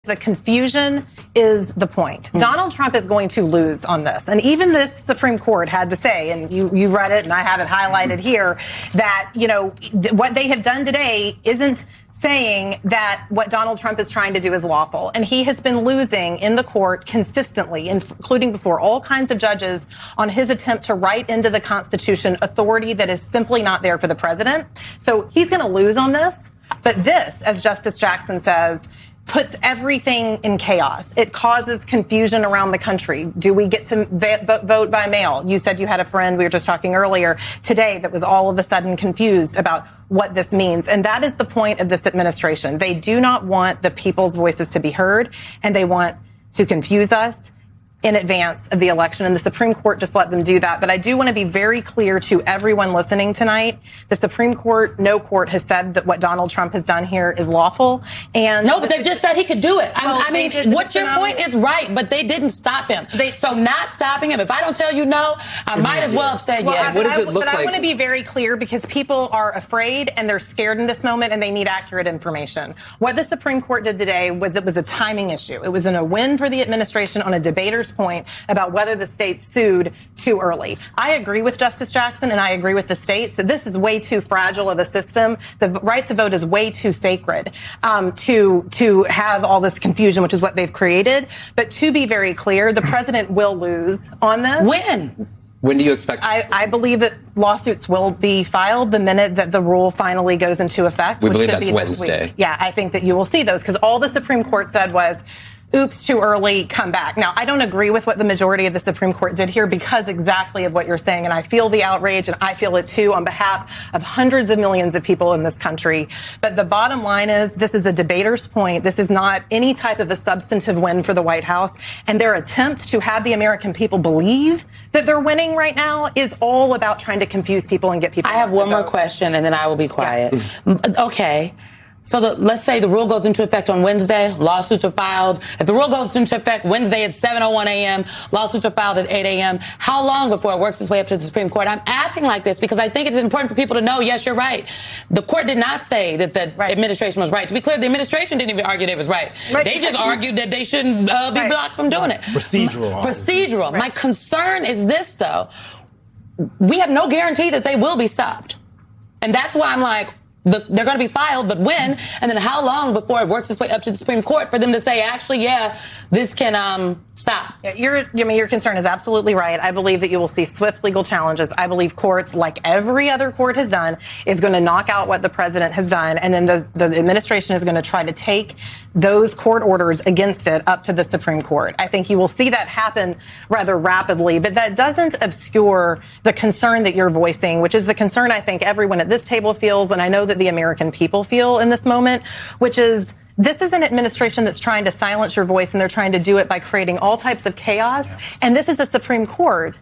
The confusion is the point. Donald Trump is going to lose on this. And even this Supreme Court had to say, and you read it and I have it highlighted here, that, what they have done today isn't saying that what Donald Trump is trying to do is lawful. And he has been losing in the court consistently, including before all kinds of judges, on his attempt to write into the Constitution authority that is simply not there for the president. So he's going to lose on this. But this, as Justice Jackson says, puts everything in chaos. It causes confusion around the country. Do we get to vote by mail? You said you had a friend, we were just talking earlier today, that was all of a sudden confused about what this means. And that is the point of this administration. They do not want the people's voices to be heard, and they want to confuse us in advance of the election, and the Supreme Court just let them do that. But I do want to be very clear to everyone listening tonight. The Supreme Court, no court has said that what Donald Trump has done here is lawful. And no, but they've just said he could do it. What your point is right, but they didn't stop him. So not stopping him, if I don't tell you no, I might as well have said yes. What does it look like? I want to be very clear, because people are afraid and they're scared in this moment, and they need accurate information. What the Supreme Court did today was, it was a timing issue. It was a win for the administration on a debater's point about whether the states sued too early. I agree with Justice Jackson, and I agree with the states, that this is way too fragile of a system. The right to vote is way too sacred to have all this confusion, which is what they've created. But to be very clear, the president will lose on this. When do you expect? I believe that lawsuits will be filed the minute that the rule finally goes into effect. We believe that's Wednesday. Yeah, I think that you will see those, because all the Supreme Court said was, oops, too early, come back. Now, I don't agree with what the majority of the Supreme Court did here, because exactly of what you're saying. And I feel the outrage, and I feel it too, on behalf of hundreds of millions of people in this country. But the bottom line is, this is a debater's point. This is not any type of a substantive win for the White House. And their attempt to have the American people believe that they're winning right now is all about trying to confuse people and get people. I have one more question, and then I will be quiet. Yeah. Okay. So let's say the rule goes into effect on Wednesday, lawsuits are filed. If the rule goes into effect Wednesday at 7:01 a.m., lawsuits are filed at 8 a.m., how long before it works its way up to the Supreme Court? I'm asking like this because I think it's important for people to know, yes, you're right. The court did not say that the administration was right. To be clear, the administration didn't even argue they was right. They just argued that they shouldn't be blocked from doing it. Procedural. My concern is this, though. We have no guarantee that they will be stopped. And that's why I'm like, they're going to be filed, but when? And then how long before it works its way up to the Supreme Court for them to say, actually, yeah, this can stop? Yeah, your concern is absolutely right. I believe that you will see swift legal challenges. I believe courts, like every other court has done, is going to knock out what the president has done, and then the administration is going to try to take those court orders against it up to the Supreme Court. I think you will see that happen rather rapidly, but that doesn't obscure the concern that you're voicing, which is the concern I think everyone at this table feels, and I know that the American people feel in this moment, which is, this is an administration that's trying to silence your voice, and they're trying to do it by creating all types of chaos. And this is a Supreme Court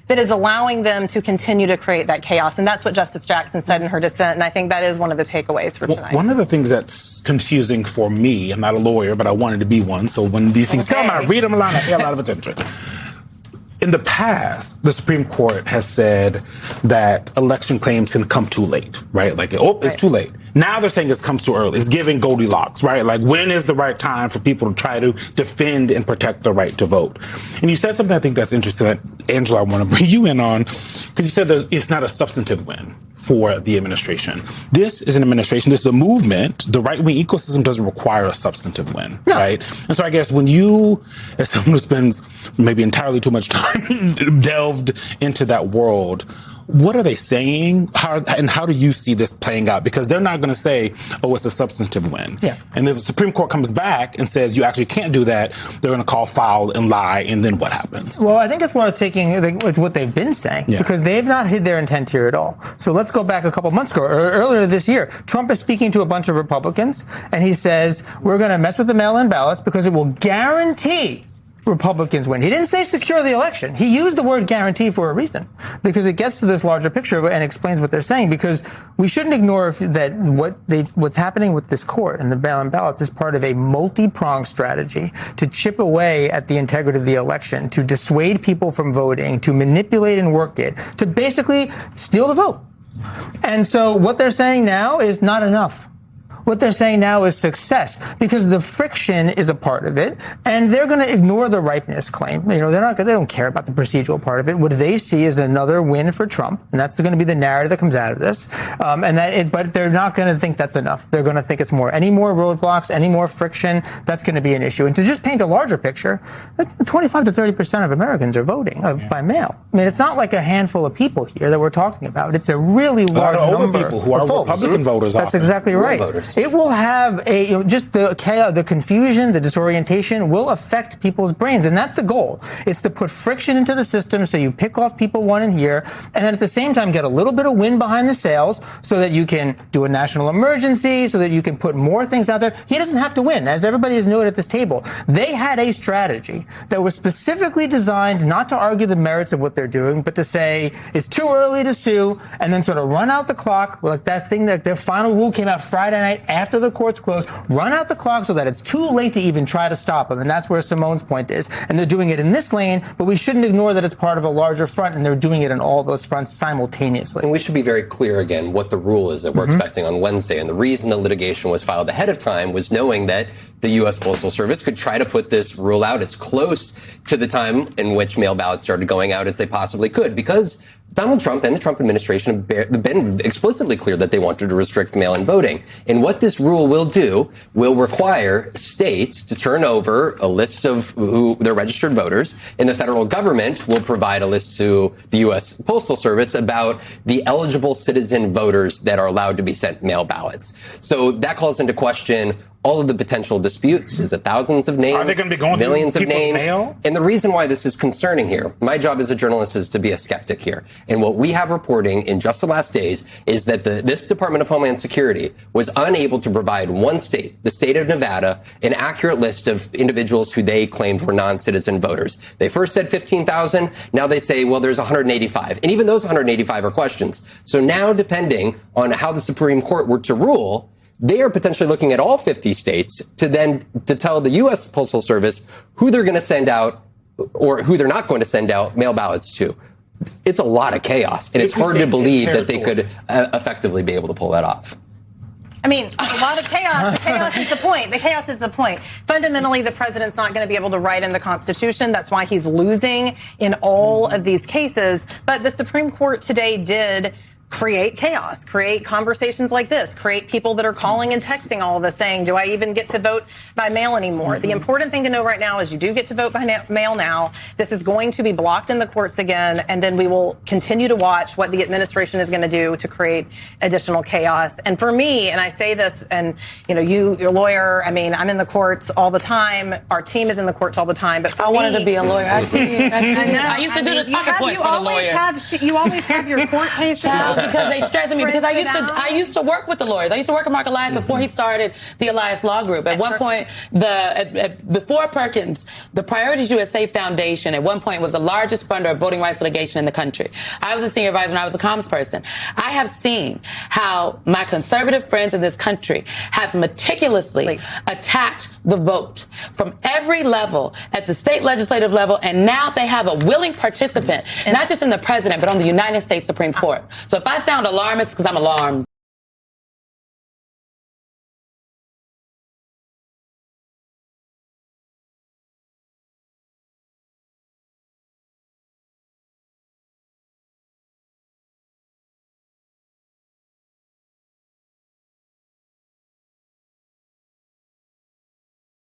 that is allowing them to continue to create that chaos. And that's what Justice Jackson said in her dissent. And I think that is one of the takeaways for tonight. One of the things that's confusing for me, I'm not a lawyer, but I wanted to be one. So when these things come, I read them a lot, I pay a lot of attention. In the past, the Supreme Court has said that election claims can come too late, right? Like, it's too late. Now they're saying it comes too early. It's giving Goldilocks, right? Like, when is the right time for people to try to defend and protect the right to vote? And you said something I think that's interesting that, Angela, I want to bring you in on, because you said it's not a substantive win for the administration. This is an administration, this is a movement. The right-wing ecosystem doesn't require a substantive win, right? And so I guess when you, as someone who spends maybe entirely too much time delved into that world, what are they saying? How do you see this playing out? Because they're not going to say, oh, it's a substantive win. Yeah. And if the Supreme Court comes back and says you actually can't do that, they're going to call foul and lie, and then what happens? Well, I think it's it's what they've been saying, because they've not hid their intent here at all. So let's go back a couple months ago, or earlier this year. Trump is speaking to a bunch of Republicans, and he says, we're going to mess with the mail-in ballots because it will guarantee Republicans win. He didn't say secure the election. He used the word guarantee for a reason, because it gets to this larger picture and explains what they're saying, because we shouldn't ignore that what's happening with this court and the mail-in ballots is part of a multi-pronged strategy to chip away at the integrity of the election, to dissuade people from voting, to manipulate and work it, to basically steal the vote. And so what they're saying now is not enough. What they're saying now is success, because the friction is a part of it, and they're going to ignore the ripeness claim. They don't care about the procedural part of it. What they see is another win for Trump, and that's going to be the narrative that comes out of this. But they're not going to think that's enough. They're going to think it's more. Any more roadblocks, any more friction, that's going to be an issue. And to just paint a larger picture, 25 to 30% of Americans are voting by mail. I mean, it's not like a handful of people here that we're talking about. It's a really large number people who are of folks. Republican voters. That's exactly right. It will have just the chaos, the confusion, the disorientation will affect people's brains, and that's the goal. It's to put friction into the system so you pick off people wanting here, and then at the same time get a little bit of wind behind the sails so that you can do a national emergency, so that you can put more things out there. He doesn't have to win, as everybody has noted at this table. They had a strategy that was specifically designed not to argue the merits of what they're doing, but to say it's too early to sue, and then sort of run out the clock, like that thing that their final rule came out Friday night after the courts closed, run out the clock so that it's too late to even try to stop them. And that's where Simone's point is. And they're doing it in this lane, but we shouldn't ignore that it's part of a larger front, and they're doing it in all those fronts simultaneously. And we should be very clear again what the rule is that we're expecting on Wednesday. And the reason the litigation was filed ahead of time was knowing that the U.S. Postal Service could try to put this rule out as close to the time in which mail ballots started going out as they possibly could, because Donald Trump and the Trump administration have been explicitly clear that they wanted to restrict mail-in voting. And what this rule will do will require states to turn over a list of who their registered voters, and the federal government will provide a list to the U.S. Postal Service about the eligible citizen voters that are allowed to be sent mail ballots. So that calls into question all of the potential disputes. Is it thousands of names? Are they going to be going millions through of names? mail? And the reason why this is concerning here, my job as a journalist is to be a skeptic here. And what we have reporting in just the last days is that this Department of Homeland Security was unable to provide one state, the state of Nevada, an accurate list of individuals who they claimed were non-citizen voters. They first said 15,000. Now they say, well, there's 185. And even those 185 are questions. So now, depending on how the Supreme Court were to rule, they are potentially looking at all 50 states to tell the U.S. Postal Service who they're going to send out or who they're not going to send out mail ballots to. It's a lot of chaos, and it's hard to believe that they could effectively be able to pull that off. I mean, a lot of chaos. The chaos is the point. The chaos is the point. Fundamentally, the president's not going to be able to write in the Constitution. That's why he's losing in all of these cases. But the Supreme Court today did create chaos, create conversations like this, create people that are calling and texting all of us saying, do I even get to vote by mail anymore? The important thing to know right now is you do get to vote by mail now. This is going to be blocked in the courts again, and then we will continue to watch what the administration is going to do to create additional chaos. And for me, and I say this, and you're a lawyer, I mean, I'm in the courts all the time. Our team is in the courts all the time. But I wanted to be a lawyer. I used to do the talking points for the lawyers. You always have your court cases. Because they stress me. Because I used to work with the lawyers. I used to work at Mark Elias before he started the Elias Law Group. At one point, before Perkins, the Priorities USA Foundation at one point was the largest funder of voting rights litigation in the country. I was a senior advisor and I was a comms person. I have seen how my conservative friends in this country have meticulously attacked the vote from every level at the state legislative level, and now they have a willing participant, not just in the president, but on the United States Supreme Court. So if I sound alarmist, because I'm alarmed.